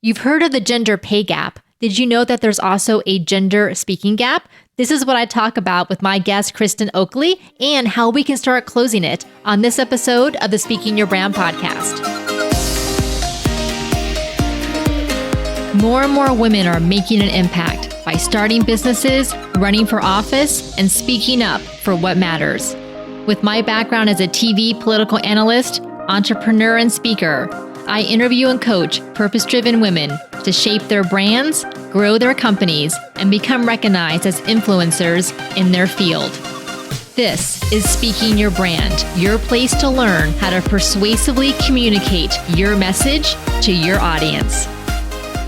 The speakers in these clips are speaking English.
You've heard of the gender pay gap. Did you know that there's also a gender speaking gap? This is what I talk about with my guest, Kristin Oakley, and how we can start closing it on this episode of the Speaking Your Brand podcast. More and more women are making an impact by starting businesses, running for office, and speaking up for what matters. With my background as a TV political analyst, entrepreneur, and speaker, I interview and coach purpose-driven women to shape their brands, grow their companies, and become recognized as influencers in their field. This is Speaking Your Brand, your place to learn how to persuasively communicate your message to your audience.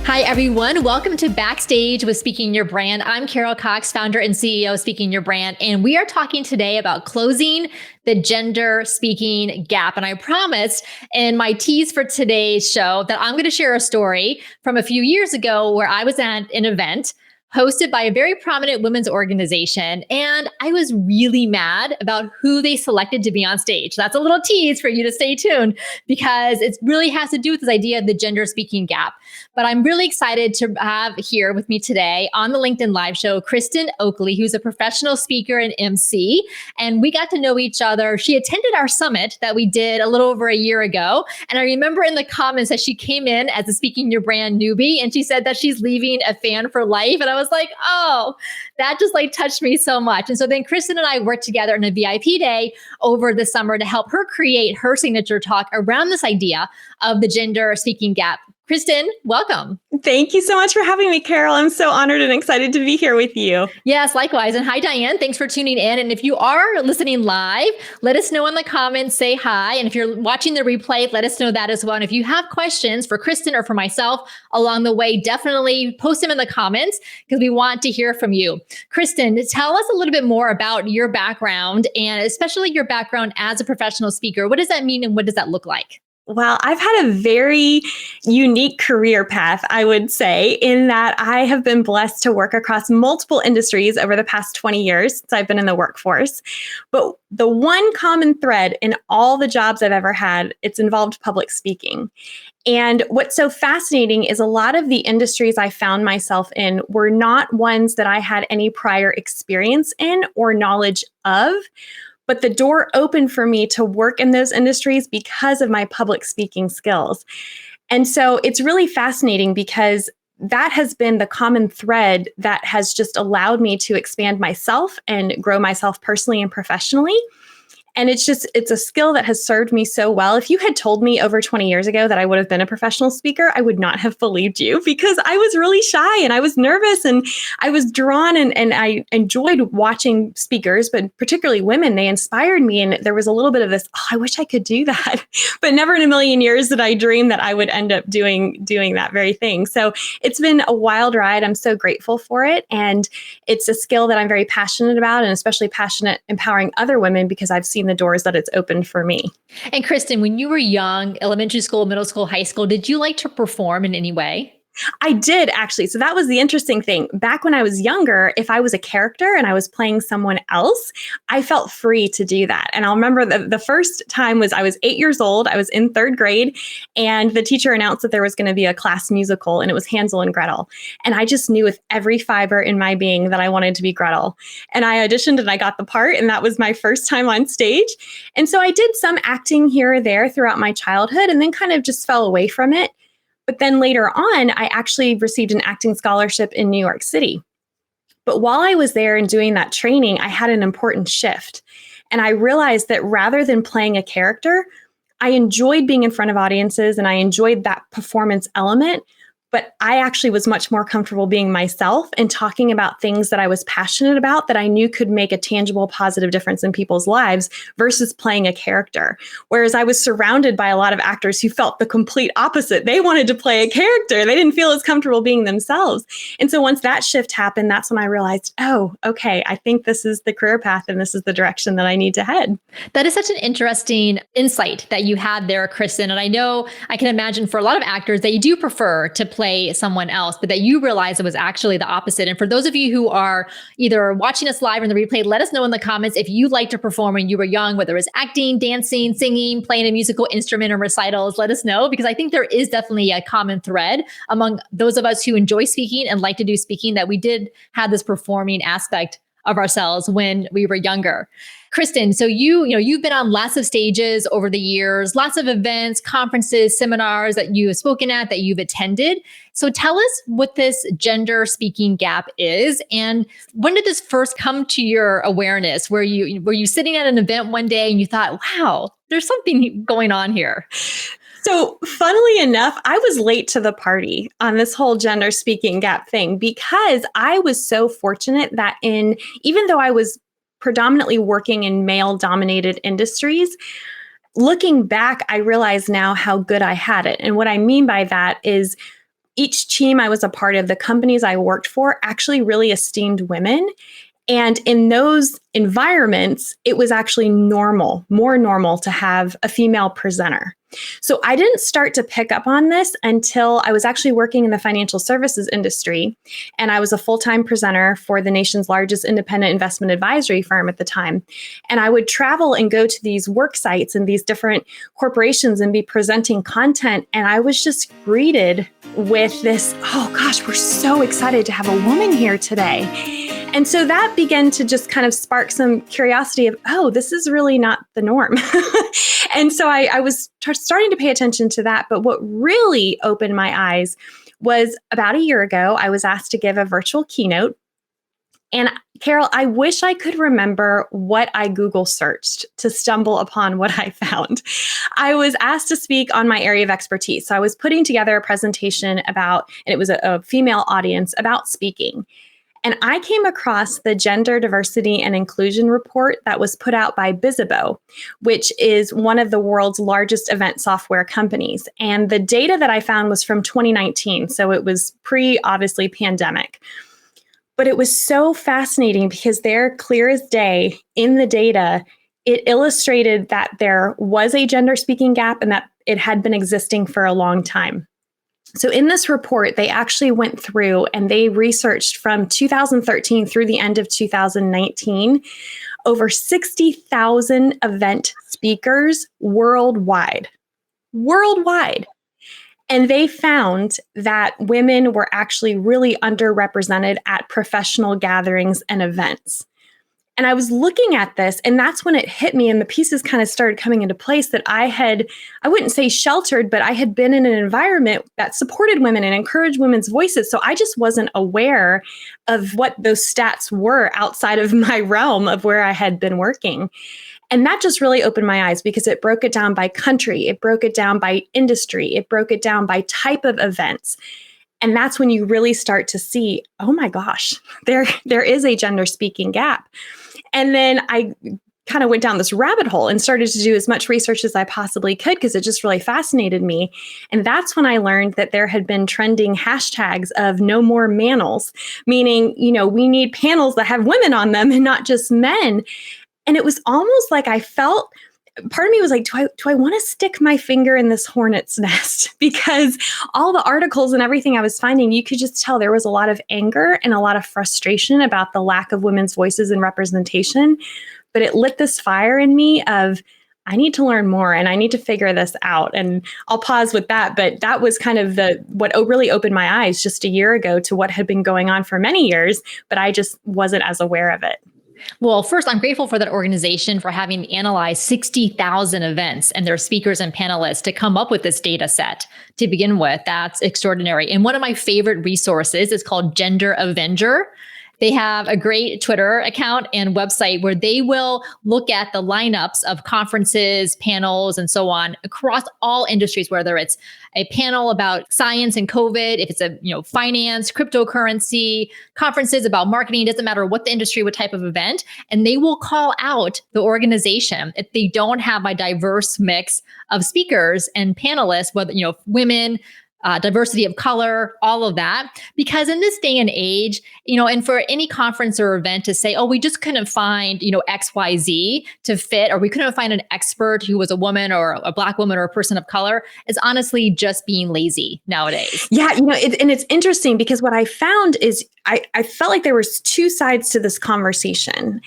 Hi, everyone. Welcome to Backstage with Speaking Your Brand. I'm Carol Cox, founder and CEO of Speaking Your Brand, and we are talking today about closing the gender speaking gap. And I promised in my tease for today's show that I'm going to share a story from a few years ago where I was at an event hosted by a very prominent women's organization. And I was really mad about who they selected to be on stage. That's a little tease for you to stay tuned because it really has to do with this idea of the gender speaking gap. But I'm really excited to have here with me today on the LinkedIn Live show, Kristin Oakley, who's a professional speaker and MC. And we got to know each other. She attended our summit that we did a little over a year ago. And I remember in the comments that she came in as a Speaking Your Brand newbie, and she said that she's leaving a fan for life. And I was like, oh, that just touched me so much. And so then Kristin and I worked together in a VIP day over the summer to help her create her signature talk around this idea of the gender speaking gap. Kristin, welcome. Thank you so much for having me, Carol. I'm so honored and excited to be here with you. Yes, likewise. And hi, Diane. Thanks for tuning in. And if you are listening live, let us know in the comments, say hi. And if you're watching the replay, let us know that as well. And if you have questions for Kristin or for myself along the way, definitely post them in the comments because we want to hear from you. Kristin, tell us a little bit more about your background and especially your background as a professional speaker. What does that mean and what does that look like? Well, I've had a very unique career path, I would say, in that I have been blessed to work across multiple industries over the past 20 years since I've been in the workforce. But the one common thread in all the jobs I've ever had, it's involved public speaking. And what's so fascinating is a lot of the industries I found myself in were not ones that I had any prior experience in or knowledge of. But the door opened for me to work in those industries because of my public speaking skills. And so it's really fascinating because that has been the common thread that has just allowed me to expand myself and grow myself personally and professionally. And it's a skill that has served me so well. If you had told me over 20 years ago that I would have been a professional speaker, I would not have believed you because I was really shy and I was nervous and I was drawn and I enjoyed watching speakers, but particularly women, they inspired me. And there was a little bit of this, oh, I wish I could do that. But never in a million years did I dream that I would end up doing that very thing. So it's been a wild ride. I'm so grateful for it. And it's a skill that I'm very passionate about and especially passionate empowering other women because I've seen the doors that it's opened for me. And Kristin, when you were young, elementary school, middle school, high school, did you like to perform in any way? I did actually. So that was the interesting thing. Back when I was younger, if I was a character and I was playing someone else, I felt free to do that. And I'll remember the first time was I was 8 years old. I was in third grade and the teacher announced that there was going to be a class musical and it was Hansel and Gretel. And I just knew with every fiber in my being that I wanted to be Gretel. And I auditioned and I got the part and that was my first time on stage. And so I did some acting here or there throughout my childhood and then kind of just fell away from it. But then later on, I actually received an acting scholarship in New York City. But while I was there and doing that training, I had an important shift. And I realized that rather than playing a character, I enjoyed being in front of audiences and I enjoyed that performance element. But I actually was much more comfortable being myself and talking about things that I was passionate about that I knew could make a tangible, positive difference in people's lives versus playing a character. Whereas I was surrounded by a lot of actors who felt the complete opposite. They wanted to play a character. They didn't feel as comfortable being themselves. And so once that shift happened, that's when I realized, oh, okay, I think this is the career path and this is the direction that I need to head. That is such an interesting insight that you had there, Kristin. And I know I can imagine for a lot of actors, they do prefer to play play someone else, but that you realized it was actually the opposite. And for those of you who are either watching us live or in the replay, let us know in the comments if you liked to perform when you were young, whether it was acting, dancing, singing, playing a musical instrument or recitals. Let us know, because I think there is definitely a common thread among those of us who enjoy speaking and like to do speaking, that we did have this performing aspect of ourselves when we were younger. Kristin, so you've been on lots of stages over the years, lots of events, conferences, seminars that you have spoken at, that you've attended. So tell us what this gender speaking gap is, and when did this first come to your awareness? Were you sitting at an event one day and you thought, wow, there's something going on here? So funnily enough, I was late to the party on this whole gender speaking gap thing, because I was so fortunate that even though I was predominantly working in male dominated industries, looking back, I realize now how good I had it. And what I mean by that is each team I was a part of, the companies I worked for, actually really esteemed women. And in those environments, it was actually more normal to have a female presenter. So I didn't start to pick up on this until I was actually working in the financial services industry. And I was a full-time presenter for the nation's largest independent investment advisory firm at the time. And I would travel and go to these work sites and these different corporations and be presenting content. And I was just greeted with this, oh gosh, we're so excited to have a woman here today. And so that began to just kind of spark some curiosity of, oh, this is really not the norm. And so I was starting to pay attention to that. But what really opened my eyes was about a year ago, I was asked to give a virtual keynote. And Carol, I wish I could remember what I Google searched to stumble upon what I found. I was asked to speak on my area of expertise. So I was putting together a presentation about, and it was a female audience, about speaking. And I came across the Gender Diversity and Inclusion Report that was put out by Bizzabo, which is one of the world's largest event software companies. And the data that I found was from 2019. So it was obviously, pandemic. But it was so fascinating because there, clear as day in the data, it illustrated that there was a gender speaking gap and that it had been existing for a long time. So in this report, they actually went through and they researched from 2013 through the end of 2019, over 60,000 event speakers worldwide. And they found that women were actually really underrepresented at professional gatherings and events. And I was looking at this, and that's when it hit me, and the pieces kind of started coming into place that I wouldn't say sheltered, but I had been in an environment that supported women and encouraged women's voices. So I just wasn't aware of what those stats were outside of my realm of where I had been working. And that just really opened my eyes because it broke it down by country, it broke it down by industry, it broke it down by type of events. And that's when you really start to see, oh my gosh, there is a gender speaking gap. And then I kind of went down this rabbit hole and started to do as much research as I possibly could because it just really fascinated me. And that's when I learned that there had been trending hashtags of no more mantles, meaning, we need panels that have women on them and not just men. And it was almost like I felt, part of me was like, do I want to stick my finger in this hornet's nest? Because all the articles and everything I was finding, you could just tell there was a lot of anger and a lot of frustration about the lack of women's voices and representation. But it lit this fire in me of, I need to learn more and I need to figure this out. And I'll pause with that. But that was kind of what really opened my eyes just a year ago to what had been going on for many years, but I just wasn't as aware of it. Well, first, I'm grateful for that organization for having analyzed 60,000 events and their speakers and panelists to come up with this data set to begin with. That's extraordinary. And one of my favorite resources is called Gender Avenger. They have a great Twitter account and website where they will look at the lineups of conferences, panels, and so on across all industries, whether it's a panel about science and COVID, if it's a finance, cryptocurrency, conferences about marketing, doesn't matter what the industry, what type of event, and they will call out the organization if they don't have a diverse mix of speakers and panelists, whether women, diversity of color, all of that. Because in this day and age, and for any conference or event to say, oh, we just couldn't find, XYZ to fit, or we couldn't find an expert who was a woman or a Black woman or a person of color, is honestly just being lazy nowadays. Yeah, and it's interesting because what I found is I felt like there was two sides to this conversation.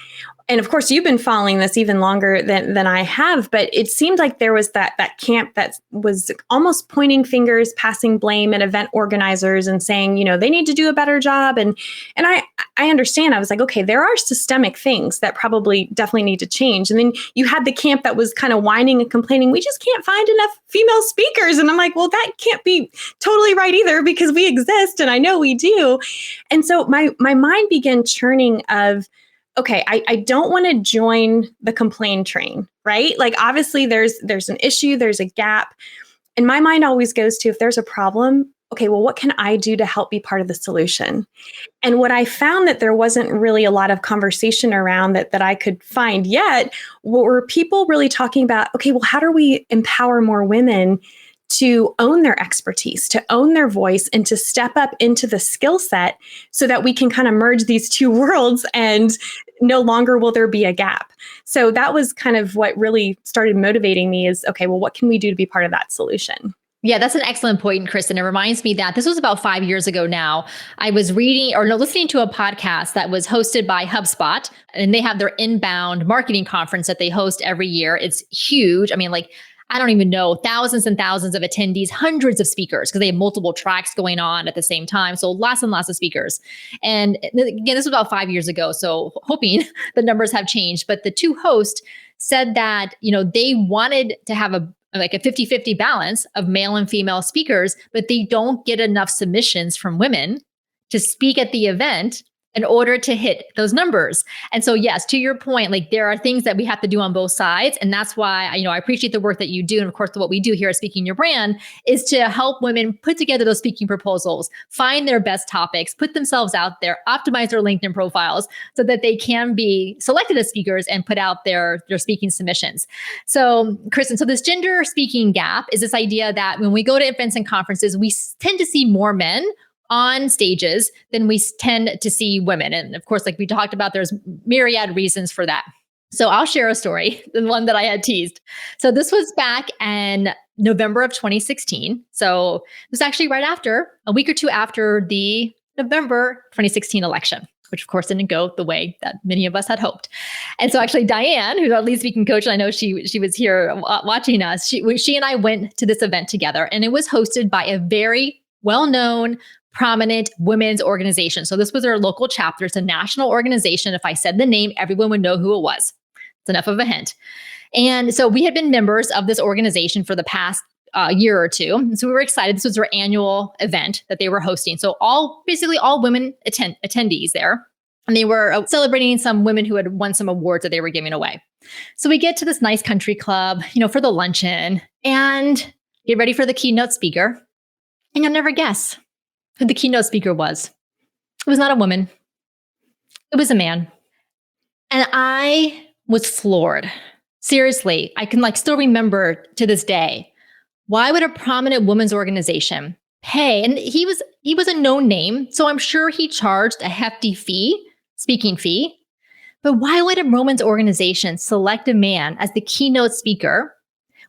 And of course, you've been following this even longer than I have, but it seemed like there was that camp that was almost pointing fingers, passing blame at event organizers and saying, they need to do a better job. And I understand. I was like, okay, there are systemic things that probably definitely need to change. And then you had the camp that was kind of whining and complaining, we just can't find enough female speakers. And I'm like, well, that can't be totally right either, because we exist and I know we do. And so my mind began churning of, okay, I don't want to join the complaint train, right? Like, obviously there's an issue, there's a gap. And my mind always goes to, if there's a problem, okay, well, what can I do to help be part of the solution? And what I found that there wasn't really a lot of conversation around that I could find yet, were people really talking about, okay, well, how do we empower more women to own their expertise, to own their voice, and to step up into the skill set so that we can kind of merge these two worlds and no longer will there be a gap. So that was kind of what really started motivating me is, okay, well, what can we do to be part of that solution? Yeah, that's an excellent point, Kristin. It reminds me that this was about 5 years ago now. I was listening to a podcast that was hosted by HubSpot, and they have their inbound marketing conference that they host every year. It's huge. I mean, I don't even know, thousands and thousands of attendees, hundreds of speakers, because they have multiple tracks going on at the same time. So lots and lots of speakers. And again, this was about 5 years ago. So hoping the numbers have changed. But the two hosts said that, they wanted to have a 50-50 balance of male and female speakers, but they don't get enough submissions from women to speak at the event in order to hit those numbers. And so, yes, to your point, there are things that we have to do on both sides. And that's why, I appreciate the work that you do. And of course, what we do here at Speaking Your Brand is to help women put together those speaking proposals, find their best topics, put themselves out there, optimize their LinkedIn profiles so that they can be selected as speakers and put out their speaking submissions. So, Kristin, so this gender speaking gap is this idea that when we go to events and conferences, we tend to see more men on stages than we tend to see women. And of course, like we talked about, there's myriad reasons for that. So I'll share a story, the one that I had teased. So this was back in November of 2016. So it was actually a week or two after the November 2016 election, which of course didn't go the way that many of us had hoped. And so actually Diane, who's our lead speaking coach, and I know she was here watching us, she and I went to this event together, and it was hosted by a very well-known, prominent women's organization. So this was their local chapter. It's a national organization. If I said the name, everyone would know who it was. It's enough of a hint. And so we had been members of this organization for the past year or two. And so we were excited. This was their annual event that they were hosting. So basically all women attendees there. And they were celebrating some women who had won some awards that they were giving away. So we get to this nice country club, for the luncheon, and get ready for the keynote speaker. And you'll never guess who the keynote speaker was. It was not a woman. It was a man. And I was floored. Seriously, I can still remember to this day, why would a prominent women's organization pay? And he was a known name, so I'm sure he charged a hefty speaking fee. But why would a women's organization select a man as the keynote speaker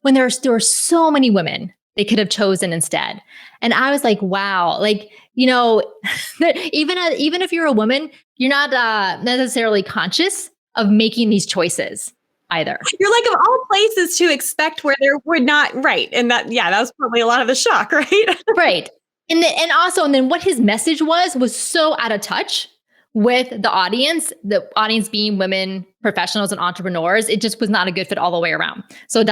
when there are so many women they could have chosen instead? And I was like, wow, even if you're a woman, you're not necessarily conscious of making these choices either. You're like, of all places to expect where there would not, right. And that was probably a lot of the shock, right? Right. And then what his message was so out of touch with the audience being women professionals and entrepreneurs. It just was not a good fit all the way around. So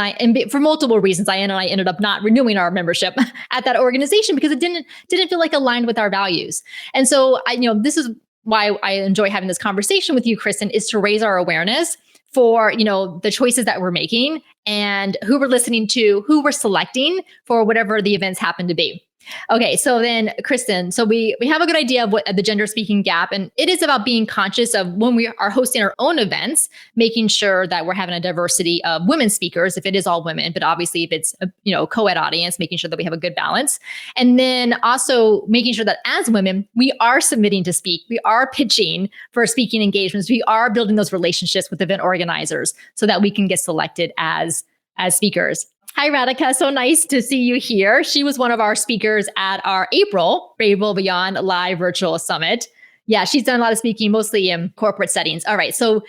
for multiple reasons, Diane and I ended up not renewing our membership at that organization because it didn't feel aligned with our values. And so this is why I enjoy having this conversation with you, Kristin, is to raise our awareness for, the choices that we're making and who we're listening to, who we're selecting for whatever the events happen to be. Okay, so then Kristin, so we have a good idea of what the gender speaking gap, and it is about being conscious of when we are hosting our own events, making sure that we're having a diversity of women speakers, if it is all women, but obviously if it's a co-ed audience, making sure that we have a good balance. And then also making sure that as women, we are submitting to speak, we are pitching for speaking engagements, we are building those relationships with event organizers so that we can get selected as speakers. Hi, Radhika. So nice to see you here. She was one of our speakers at our April Beyond Live Virtual Summit. Yeah, she's done a lot of speaking, mostly in corporate settings. All right. So,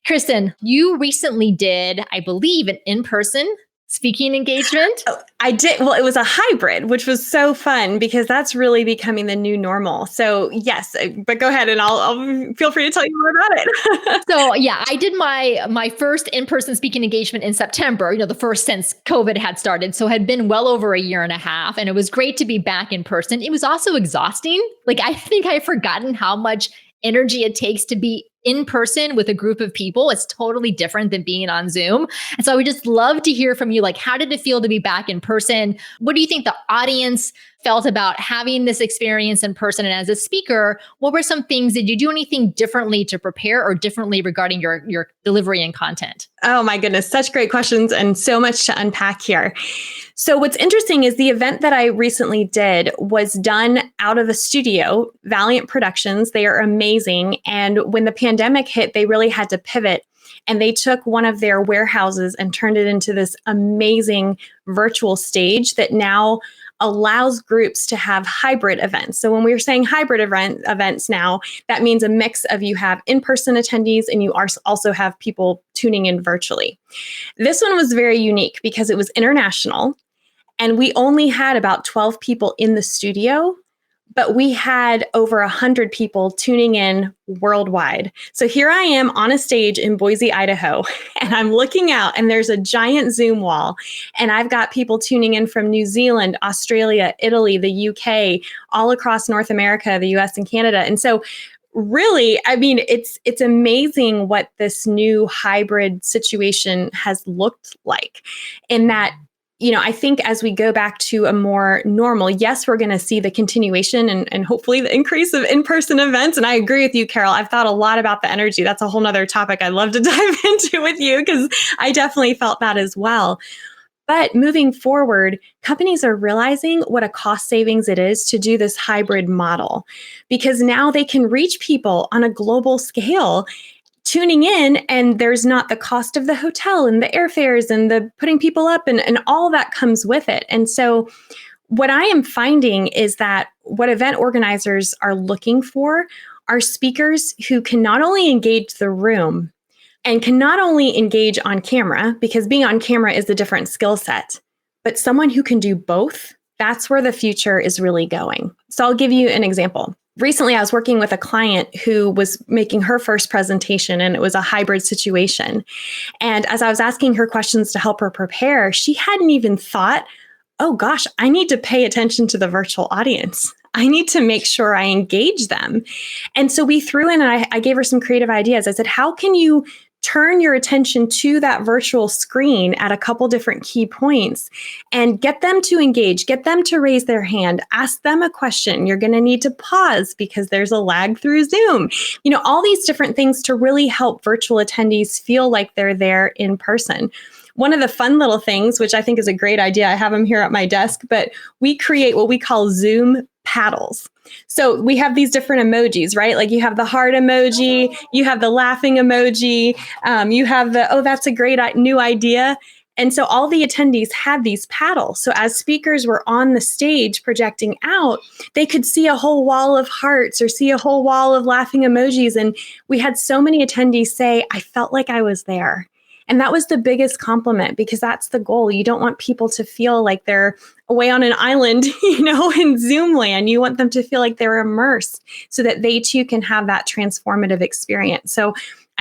Kristin, you recently did, I believe, an in-person speaking engagement. Oh, I did. Well, it was a hybrid, which was so fun because that's really becoming the new normal. So yes, but go ahead and I'll feel free to tell you more about it. So yeah, I did my first in-person speaking engagement in September, the first since COVID had started. So it had been well over a year and a half, and it was great to be back in person. It was also exhausting. Like, I think I've forgotten how much energy it takes to be in person with a group of people. It's totally different than being on Zoom. And so I would just love to hear from you. Like, how did it feel to be back in person? What do you think the audience felt about having this experience in person? And as a speaker, what were some things? Did you do anything differently to prepare or differently regarding your delivery and content? Oh my goodness, such great questions and so much to unpack here. So what's interesting is the event that I recently did was done out of a studio, Valiant Productions. They are amazing. And when the pandemic hit, they really had to pivot. And they took one of their warehouses and turned it into this amazing virtual stage that now allows groups to have hybrid events. So when we're saying hybrid events now, that means a mix of you have in-person attendees and you also have people tuning in virtually. This one was very unique because it was international and we only had about 12 people in the studio, but we had over 100 people tuning in worldwide. So here I am on a stage in Boise, Idaho, and I'm looking out and there's a giant Zoom wall. And I've got people tuning in from New Zealand, Australia, Italy, the UK, all across North America, the US and Canada. And so really, I mean, it's amazing what this new hybrid situation has looked like in that, I think as we go back to a more normal, yes, we're going to see the continuation and hopefully the increase of in-person events. And I agree with you, Carol. I've thought a lot about the energy. That's a whole nother topic I'd love to dive into with you because I definitely felt that as well. But moving forward, companies are realizing what a cost savings it is to do this hybrid model because now they can reach people on a global scale tuning in, and there's not the cost of the hotel and the airfares and the putting people up and all that comes with it. And so what I am finding is that what event organizers are looking for are speakers who can not only engage the room and can not only engage on camera, because being on camera is a different skill set, but someone who can do both. That's where the future is really going. So I'll give you an example. Recently, I was working with a client who was making her first presentation, and it was a hybrid situation. And as I was asking her questions to help her prepare, she hadn't even thought, oh gosh, I need to pay attention to the virtual audience. I need to make sure I engage them. And so we threw in, and I gave her some creative ideas. I said, how can you turn your attention to that virtual screen at a couple different key points and get them to engage, get them to raise their hand, ask them a question. You're going to need to pause because there's a lag through Zoom. All these different things to really help virtual attendees feel like they're there in person. One of the fun little things, which I think is a great idea, I have them here at my desk, but we create what we call Zoom paddles. So we have these different emojis, right? Like you have the heart emoji, you have the laughing emoji, you have the, oh, that's a great new idea. And so all the attendees had these paddles. So as speakers were on the stage projecting out, they could see a whole wall of hearts or see a whole wall of laughing emojis. And we had so many attendees say, I felt like I was there. And that was the biggest compliment because that's the goal. You don't want people to feel like they're away on an island, in Zoom land. You want them to feel like they're immersed so that they too can have that transformative experience. So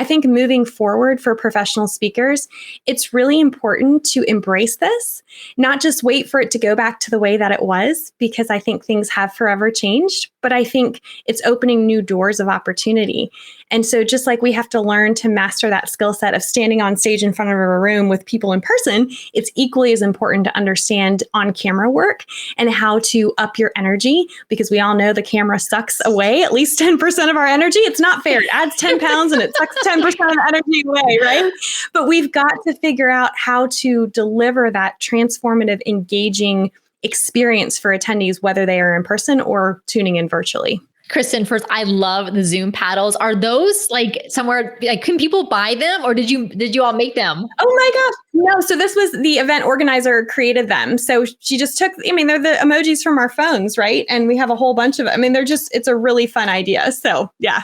I think moving forward for professional speakers, it's really important to embrace this, not just wait for it to go back to the way that it was, because I think things have forever changed, but I think it's opening new doors of opportunity. And so just like we have to learn to master that skill set of standing on stage in front of a room with people in person, it's equally as important to understand on-camera work and how to up your energy, because we all know the camera sucks away at least 10% of our energy. It's not fair. It adds 10 pounds and it sucks 10% of the energy away, right? But we've got to figure out how to deliver that transformative, engaging experience for attendees, whether they are in person or tuning in virtually. Kristin, first, I love the Zoom paddles. Are those like somewhere, like, can people buy them, or did you all make them? Oh my gosh. No. So this was the event organizer created them. So she just took, they're the emojis from our phones, right? And we have a whole bunch of them. It's a really fun idea. So yeah.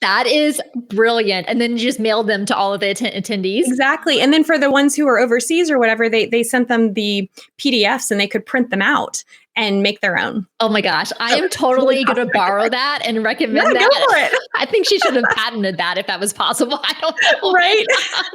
That is brilliant. And then you just mailed them to all of the attendees. Exactly. And then for the ones who are overseas or whatever, they sent them the PDFs and they could print them out and make their own. Oh my gosh. I am totally going to borrow that and recommend that. Go for it. I think she should have patented that if that was possible. I don't know. Right.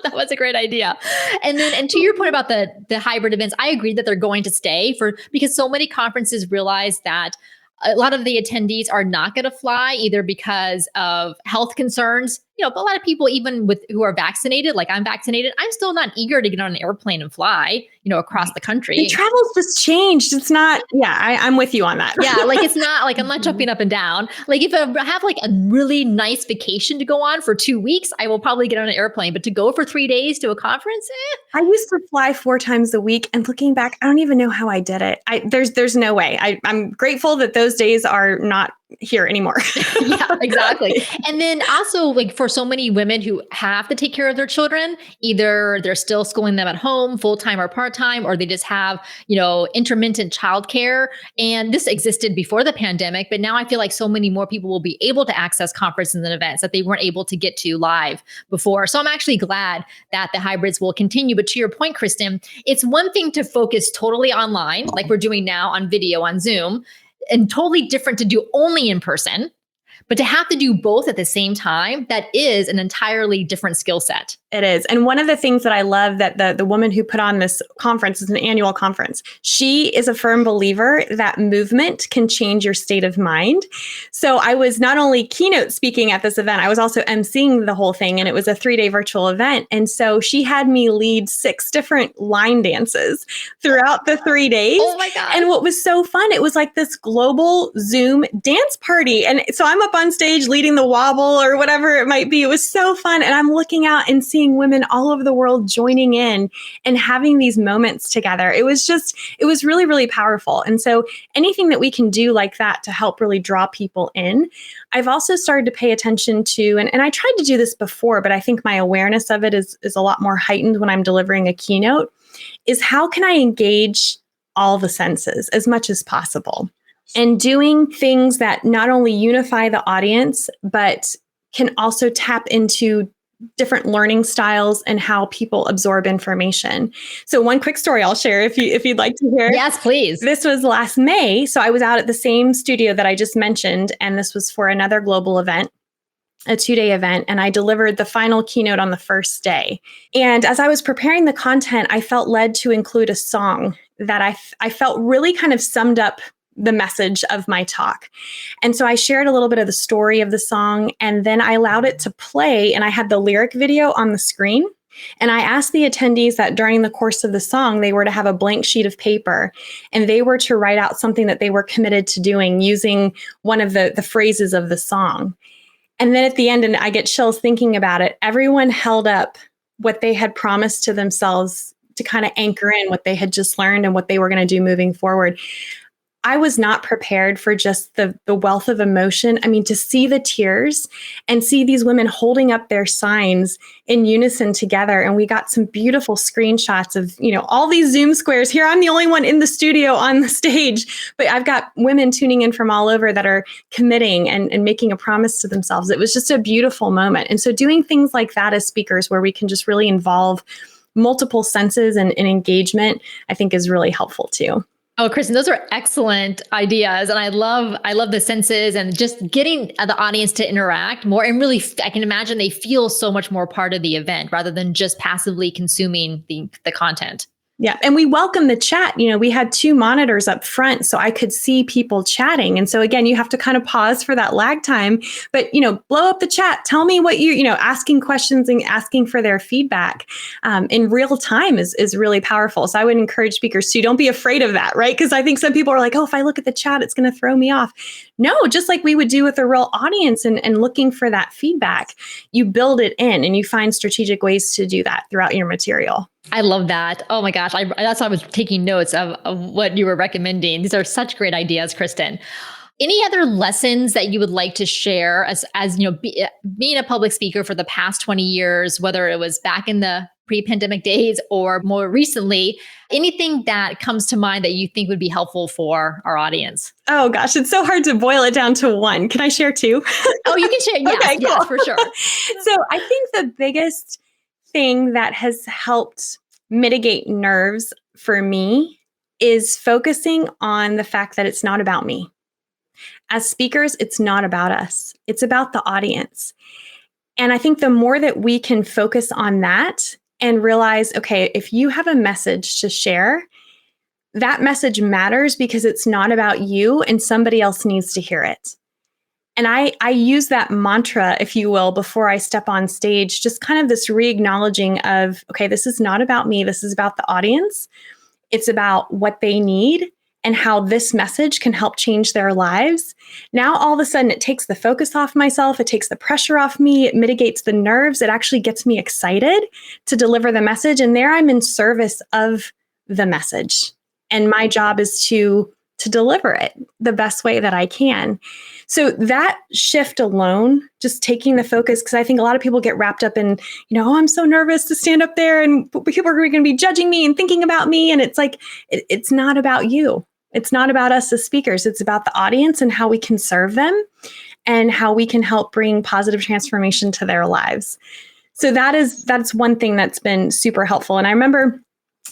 That was a great idea. And to your point about the hybrid events, I agree that they're going to stay because so many conferences realize that a lot of the attendees are not going to fly either because of health concerns, but a lot of people, even who are vaccinated, like I'm vaccinated, I'm still not eager to get on an airplane and fly, across the country. The travel's just changed. It's not, I'm with you on that. Yeah. Like, it's not like I'm not jumping up and down. Like, if I have like a really nice vacation to go on for 2 weeks, I will probably get on an airplane, but to go for 3 days to a conference, I used to fly 4 times a week, and looking back, I don't even know how I did it. There's no way. I'm grateful that those days are not here anymore. Yeah, exactly. And then also, like, for so many women who have to take care of their children, either they're still schooling them at home, full-time or part-time, or they just have, intermittent childcare. And this existed before the pandemic, but now I feel like so many more people will be able to access conferences and events that they weren't able to get to live before. So I'm actually glad that the hybrids will continue. But to your point, Kristin, it's one thing to focus totally online, like we're doing now on video on Zoom, and totally different to do only in person. But to have to do both at the same time, that is an entirely different skill set. It is. And one of the things that I love that the woman who put on this conference, is an annual conference, she is a firm believer that movement can change your state of mind. So I was not only keynote speaking at this event, I was also emceeing the whole thing, and it was a 3-day virtual event. And so she had me lead 6 different line dances throughout the 3 days. Oh my God. And what was so fun, it was like this global Zoom dance party. And so I'm up on stage leading the wobble or whatever it might be. It was so fun. And I'm looking out and seeing women all over the world joining in and having these moments together. It was really, really powerful. And so anything that we can do like that to help really draw people in. I've also started to pay attention to, and I tried to do this before, but I think my awareness of it is a lot more heightened when I'm delivering a keynote, is how can I engage all the senses as much as possible? And doing things that not only unify the audience, but can also tap into different learning styles and how people absorb information. So one quick story I'll share if you'd like to hear. Yes, please. This was last May. So I was out at the same studio that I just mentioned, and this was for another global event, a 2-day event, and I delivered the final keynote on the first day. And as I was preparing the content, I felt led to include a song that I felt really kind of summed up the message of my talk. And so I shared a little bit of the story of the song, and then I allowed it to play, and I had the lyric video on the screen. And I asked the attendees that during the course of the song, they were to have a blank sheet of paper, and they were to write out something that they were committed to doing using one of the phrases of the song. And then at the end, and I get chills thinking about it, everyone held up what they had promised to themselves to kind of anchor in what they had just learned and what they were going to do moving forward. I was not prepared for just the wealth of emotion. I mean, to see the tears and see these women holding up their signs in unison together. And we got some beautiful screenshots of, all these Zoom squares. Here, I'm the only one in the studio on the stage, but I've got women tuning in from all over that are committing and making a promise to themselves. It was just a beautiful moment. And so doing things like that as speakers, where we can just really involve multiple senses and engagement, I think is really helpful too. Oh, Kristen, those are excellent ideas. And I love the senses and just getting the audience to interact more. And really, I can imagine they feel so much more part of the event rather than just passively consuming the content. Yeah. And we welcome the chat. We had 2 monitors up front, so I could see people chatting. And so again, you have to kind of pause for that lag time, but, blow up the chat. Tell me what asking questions and asking for their feedback in real time is really powerful. So I would encourage speakers to don't be afraid of that, right? Because I think some people are like, oh, if I look at the chat, it's going to throw me off. No, just like we would do with a real audience and looking for that feedback, you build it in and you find strategic ways to do that throughout your material. I love that. Oh my gosh. That's why I was taking notes of what you were recommending. These are such great ideas, Kristin. Any other lessons that you would like to share as being a public speaker for the past 20 years, whether it was back in the pre-pandemic days or more recently, anything that comes to mind that you think would be helpful for our audience? Oh gosh, it's so hard to boil it down to one. Can I share 2? Oh, you can share. Yes, Okay, cool. yes, for sure. So I think the biggest thing that has helped mitigate nerves for me is focusing on the fact that it's not about me. As speakers, it's not about us. It's about the audience. And I think the more that we can focus on that and realize, okay, if you have a message to share, that message matters because it's not about you and somebody else needs to hear it. And I use that mantra, if you will, before I step on stage, just kind of this re-acknowledging of, okay, this is not about me. This is about the audience. It's about what they need and how this message can help change their lives. Now, all of a sudden, it takes the focus off myself. It takes the pressure off me. It mitigates the nerves. It actually gets me excited to deliver the message. And there I'm in service of the message. And my job is to deliver it the best way that I can. So that shift alone, just taking the focus, because I think a lot of people get wrapped up in, oh, I'm so nervous to stand up there and people are going to be judging me and thinking about me. And it's like, it's not about you. It's not about us as speakers. It's about the audience and how we can serve them and how we can help bring positive transformation to their lives. So that's one thing that's been super helpful. And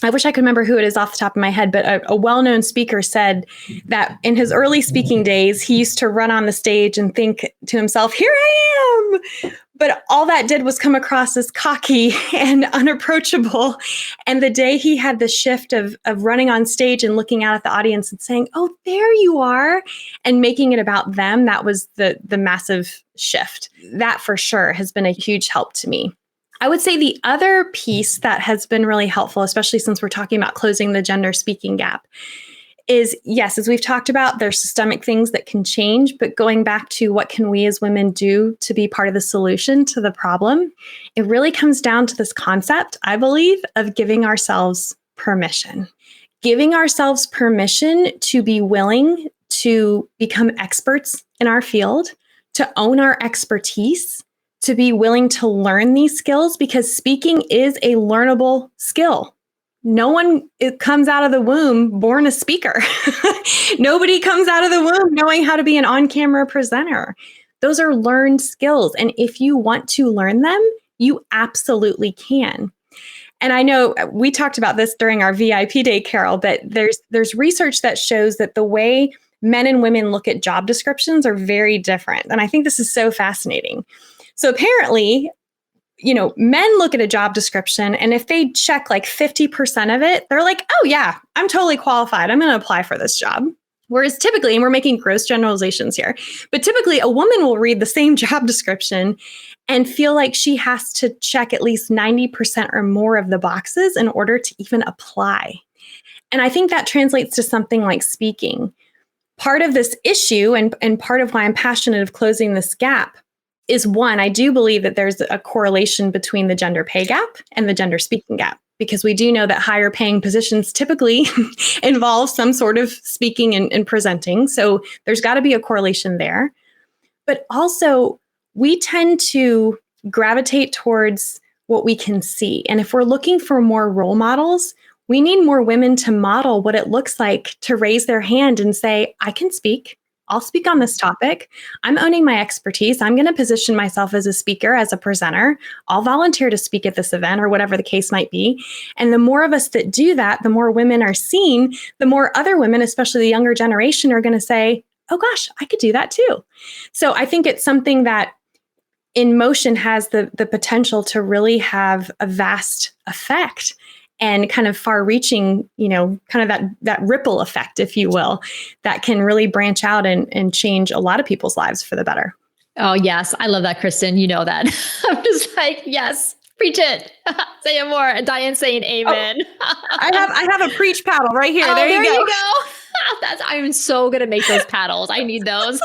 I wish I could remember who it is off the top of my head, but a well-known speaker said that in his early speaking days, he used to run on the stage and think to himself, here I am. But all that did was come across as cocky and unapproachable. And the day he had the shift of running on stage and looking out at the audience and saying, oh, there you are, and making it about them, that was the massive shift. That for sure has been a huge help to me. I would say the other piece that has been really helpful, especially since we're talking about closing the gender speaking gap, is yes, as we've talked about, there's systemic things that can change, but going back to what can we as women do to be part of the solution to the problem, it really comes down to this concept, I believe, of giving ourselves permission. Giving ourselves permission to be willing to become experts in our field, to own our expertise, to be willing to learn these skills, because speaking is a learnable skill. No one comes out of the womb born a speaker. Nobody comes out of the womb knowing how to be an on-camera presenter. Those are learned skills. And if you want to learn them, you absolutely can. And I know we talked about this during our VIP day, Carol, but there's research that shows that the way men and women look at job descriptions are very different. And I think this is so fascinating. So apparently, men look at a job description, and if they check like 50% of it, they're like, oh yeah, I'm totally qualified. I'm going to apply for this job. Whereas typically, and we're making gross generalizations here, but typically a woman will read the same job description and feel like she has to check at least 90% or more of the boxes in order to even apply. And I think that translates to something like speaking. Part of this issue and part of why I'm passionate of closing this gap is, one, I do believe that there's a correlation between the gender pay gap and the gender speaking gap, because we do know that higher paying positions typically involve some sort of speaking and presenting. So there's got to be a correlation there. But also, we tend to gravitate towards what we can see. And if we're looking for more role models, we need more women to model what it looks like to raise their hand and say, I can speak. I'll speak on this topic. I'm owning my expertise. I'm going to position myself as a speaker, as a presenter. I'll volunteer to speak at this event or whatever the case might be. And the more of us that do that, the more women are seen, the more other women, especially the younger generation, are going to say, oh gosh, I could do that too. So I think it's something that in motion has the potential to really have a vast effect and kind of far reaching, kind of that ripple effect, if you will, that can really branch out and change a lot of people's lives for the better. Oh, yes. I love that, Kristin. You know that. I'm just like, yes, preach it. Say it more. And Diane saying amen. Oh, I have a preach paddle right here. Oh, there you go. I'm so going to make those paddles. I need those.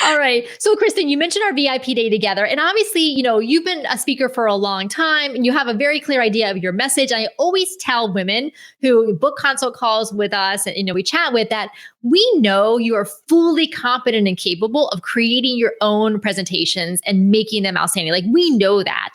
All right. So Kristin, you mentioned our VIP day together. And obviously, you've been a speaker for a long time and you have a very clear idea of your message. I always tell women who book consult calls with us and, we chat with that we know you are fully competent and capable of creating your own presentations and making them outstanding. Like we know that.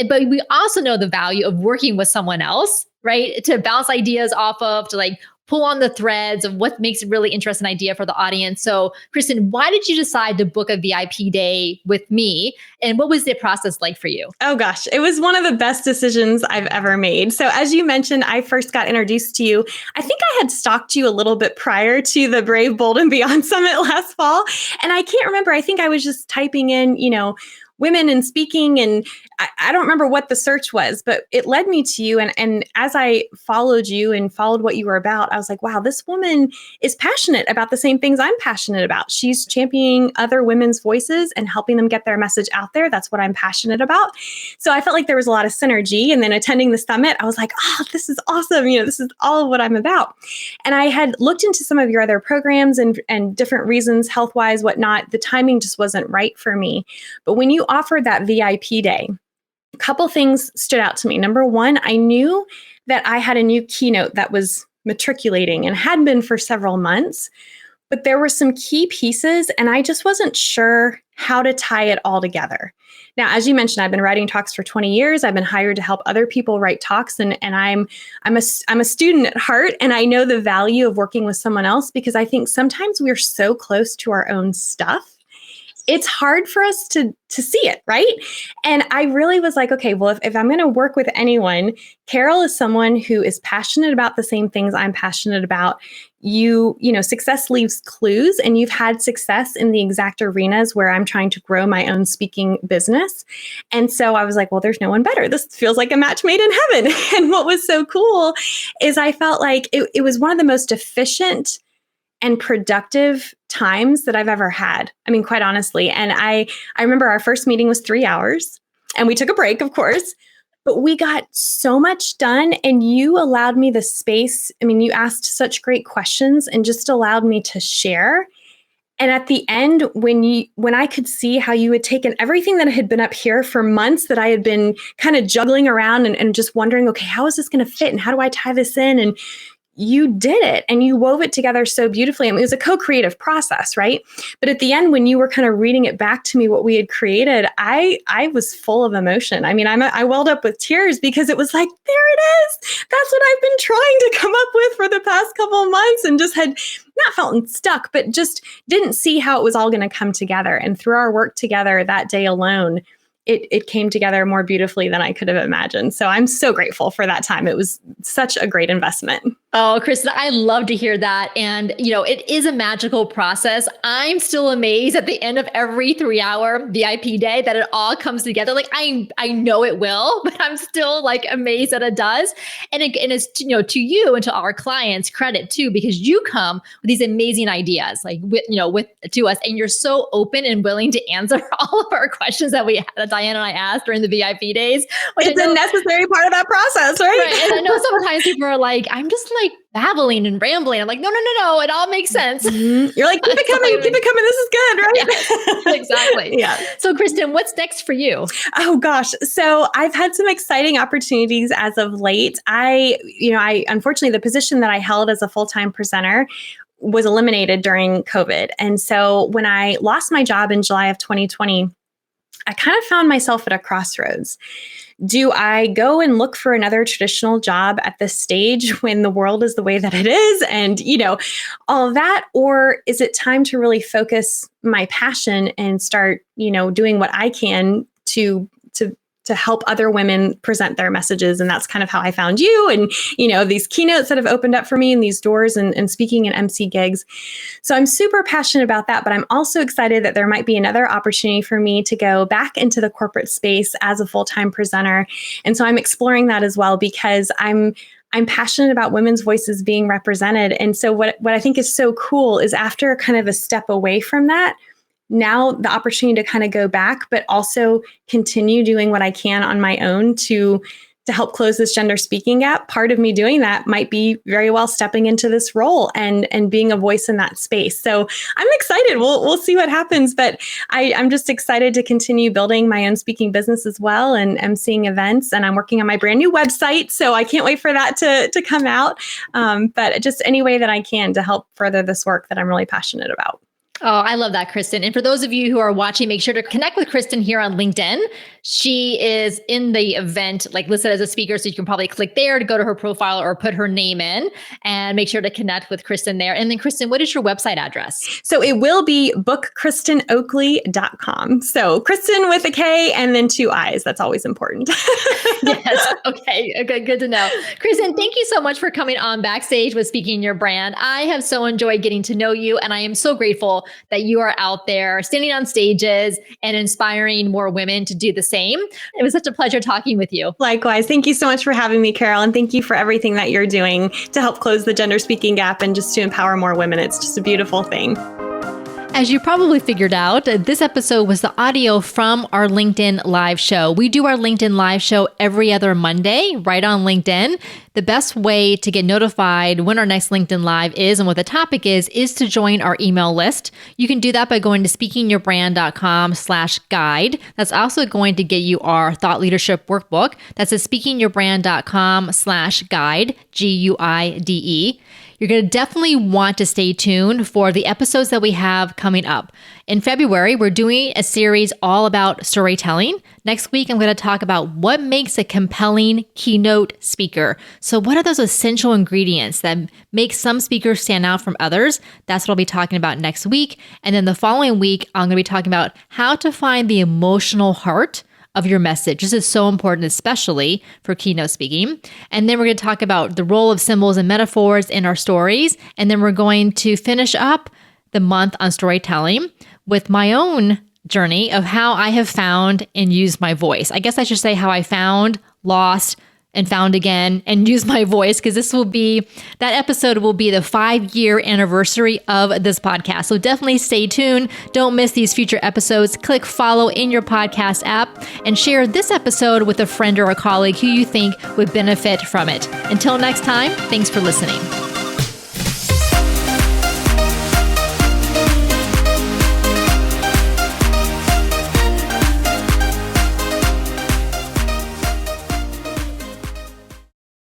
But we also know the value of working with someone else, right? To bounce ideas off of, to like pull on the threads of what makes a really interesting idea for the audience. So Kristin, why did you decide to book a VIP day with me? And what was the process like for you? Oh gosh, it was one of the best decisions I've ever made. So as you mentioned, I first got introduced to you. I think I had stalked you a little bit prior to the Brave, Bold, and Beyond Summit last fall. And I can't remember, I think I was just typing in, women in speaking, and I don't remember what the search was, but it led me to you. And as I followed you and followed what you were about, I was like, wow, this woman is passionate about the same things I'm passionate about. She's championing other women's voices and helping them get their message out there. That's what I'm passionate about. So I felt like there was a lot of synergy. And then attending the summit, I was like, oh, this is awesome. This is all of what I'm about. And I had looked into some of your other programs and different reasons, health-wise, whatnot. The timing just wasn't right for me. But when you offered that VIP day, a couple things stood out to me. Number one, I knew that I had a new keynote that was matriculating and had been for several months, but there were some key pieces and I just wasn't sure how to tie it all together. Now, as you mentioned, I've been writing talks for 20 years. I've been hired to help other people write talks, and I'm a student at heart, and I know the value of working with someone else because I think sometimes we're so close to our own stuff. It's hard for us to see it, right? And I really was like, okay, well, if I'm going to work with anyone, Carol is someone who is passionate about the same things I'm passionate about. Success leaves clues, and you've had success in the exact arenas where I'm trying to grow my own speaking business. And so I was like, well, there's no one better. This feels like a match made in heaven. And what was so cool is I felt like it was one of the most efficient and productive times that I've ever had. I mean, quite honestly. And I remember our first meeting was 3 hours and we took a break, of course, but we got so much done and you allowed me the space. I mean, you asked such great questions and just allowed me to share. And at the end, when I could see how you had taken everything that had been up here for months that I had been kind of juggling around and just wondering, okay, how is this going to fit? And how do I tie this in? And you did it and you wove it together so beautifully. I mean, it was a co-creative process, right? But at the end, when you were kind of reading it back to me, what we had created, I was full of emotion. I mean, I welled up with tears because it was like, there it is. That's what I've been trying to come up with for the past couple of months and just had not felt stuck, but just didn't see how it was all going to come together. And through our work together that day alone, it came together more beautifully than I could have imagined. So I'm so grateful for that time. It was such a great investment. Oh, Kristin, I love to hear that. And, it is a magical process. I'm still amazed at the end of every 3-hour VIP day that it all comes together. Like I know it will, but I'm still like amazed that it does. And it's, to you and to our clients credit too, because you come with these amazing ideas, like to us, and you're so open and willing to answer all of our questions that Diane and I asked during the VIP days. It's a necessary part of that process, right? Right. And I know sometimes people are like, I'm just like babbling and rambling. I'm like, no, it all makes sense. Mm-hmm. You're like, keep it coming. This is good, right? Yeah, exactly. Yeah. So Kristin, what's next for you? Oh gosh. So I've had some exciting opportunities as of late. I unfortunately, the position that I held as a full-time presenter was eliminated during COVID. And so when I lost my job in July of 2020, I kind of found myself at a crossroads. Do I go and look for another traditional job at this stage when the world is the way that it is and, all of that? Or is it time to really focus my passion and start, doing what I can to help other women present their messages? And that's kind of how I found you and, these keynotes that have opened up for me and these doors and speaking and MC gigs. So I'm super passionate about that, but I'm also excited that there might be another opportunity for me to go back into the corporate space as a full-time presenter. And so I'm exploring that as well because I'm passionate about women's voices being represented. And so what I think is so cool is after kind of a step away from that, now the opportunity to kind of go back, but also continue doing what I can on my own to help close this gender speaking gap. Part of me doing that might be very well stepping into this role and being a voice in that space. So I'm excited. We'll see what happens, but I'm just excited to continue building my own speaking business as well and emceeing events. And I'm working on my brand new website. So I can't wait for that to come out. But just any way that I can to help further this work that I'm really passionate about. Oh, I love that, Kristin. And for those of you who are watching, make sure to connect with Kristin here on LinkedIn. She is in the event, listed as a speaker. So you can probably click there to go to her profile or put her name in and make sure to connect with Kristin there. And then Kristin, what is your website address? So it will be bookkristinOakley.com. So Kristin with a K and then 2 I's. That's always important. Yes. Okay. Good to know. Kristin, thank you so much for coming on Backstage with Speaking Your Brand. I have so enjoyed getting to know you, and I am so grateful that you are out there standing on stages and inspiring more women to do the same. It was such a pleasure talking with you. Likewise. Thank you so much for having me, Carol. And thank you for everything that you're doing to help close the gender speaking gap and just to empower more women. It's just a beautiful thing. As you probably figured out, this episode was the audio from our LinkedIn live show. We do our LinkedIn live show every other Monday right on LinkedIn. The best way to get notified when our next LinkedIn Live is and what the topic is to join our email list. You can do that by going to speakingyourbrand.com/guide. That's also going to get you our thought leadership workbook. That's at speakingyourbrand.com/guide, GUIDE. You're going to definitely want to stay tuned for the episodes that we have coming up. In February, we're doing a series all about storytelling. Next week, I'm going to talk about what makes a compelling keynote speaker. So what are those essential ingredients that make some speakers stand out from others? That's what I'll be talking about next week. And then the following week, I'm going to be talking about how to find the emotional heart of your message. This is so important, especially for keynote speaking. And then we're going to talk about the role of symbols and metaphors in our stories. And then we're going to finish up the month on storytelling with my own journey of how I have found and used my voice. I guess I should say how I found, lost, and found again and used my voice, because that episode will be the 5-year anniversary of this podcast. So definitely stay tuned. Don't miss these future episodes. Click follow in your podcast app and share this episode with a friend or a colleague who you think would benefit from it. Until next time, thanks for listening.